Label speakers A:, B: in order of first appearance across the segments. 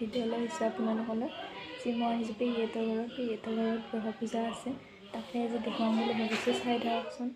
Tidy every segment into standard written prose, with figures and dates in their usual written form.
A: Video' লৈ আহিছোঁ আপোনালোকলৈ যি মই আহিছোঁ পেহীহঁতৰ ঘৰত গ্ৰহ পূজা আছে তাকে আজি দেখুৱাম বুলি ভাবিছোঁ চাই থাককচোন।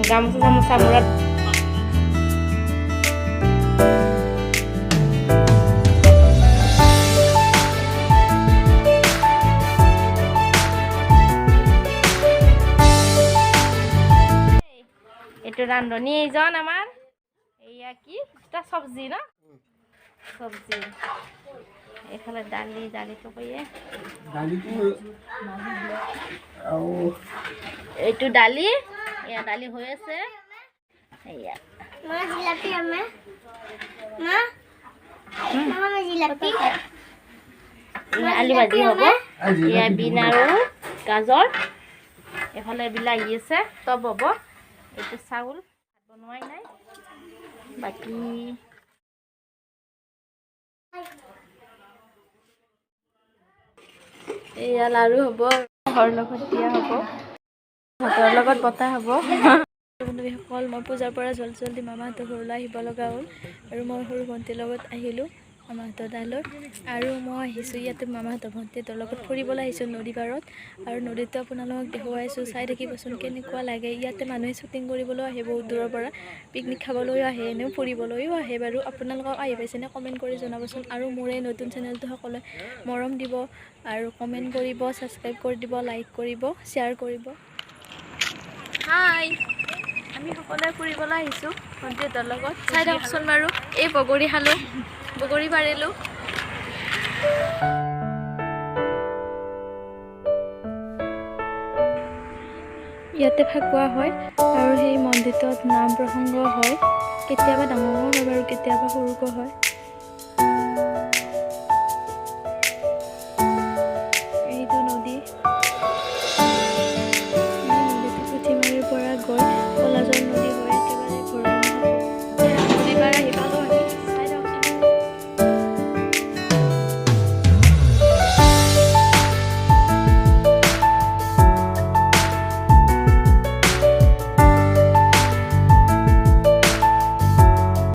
A: গামোচা চামোচা মূৰত এইটো ৰান্ধনী এইজন আমাৰ এয়া কি এটা চব্জি ন চব্জি এইফালে দালিটো কয়ে এইটো দালি এয়া দালি হৈ আছে এয়া মা জিলাপি আমে মা মামা জিলাপি আলু ভাজি হ'ব এয়া বিন আৰু গাজৰ এফালে বিলাহী আছে টপ হ'ব এইটো চাউল বনোৱাই নাই বাকি এয়া লাৰু হ'ব ঘৰ লগত দিয়া হ'ব ভাতৰ লগত বতা হ'ব বন্ধুসকল মই পূজাৰ পৰা জলদি মামাহঁতৰ ঘৰলৈ আহিব লগা হ'ল আৰু মই সৰু ভণ্টিৰ লগত আহিলোঁ মামাহঁতৰ তালৈ আৰু মই আহিছোঁ ইয়াতে মামাহঁতৰ ভণ্টিহঁতৰ লগত ফুৰিবলৈ আহিছোঁ নদী পাৰত আৰু নদীটো আপোনালোকক দেখুৱাইছোঁ চাই থাকিবচোন কেনেকুৱা লাগে ইয়াতে মানুহে শ্বুটিং কৰিবলৈ আহে বহুত দূৰৰ পৰা পিকনিক খাবলৈও আহে এনেও ফুৰিবলৈও আহে বাৰু আপোনালোকক আহি পাইছেনে কমেণ্ট কৰি জনাবচোন আৰু মোৰ এই নতুন চেনেলটো সকলোৱে মৰম দিব আৰু কমেণ্ট কৰিব ছাবস্ক্ৰাইব কৰি দিব লাইক কৰিব শ্বেয়াৰ কৰিব হাই আমি সকলোৱে ফুৰিবলৈ আহিছোঁ ভণ্টিহঁতৰ লগত চাই থাককচোন বাৰু এই বগৰী খালোঁ বগৰী পাৰিলোঁ ইয়াতে ফাকুৱা হয় আৰু সেই মন্দিৰটোত নাম প্ৰসংগ হয় কেতিয়াবা ডাঙৰো হয় বাৰু কেতিয়াবা সৰুকৈ হয়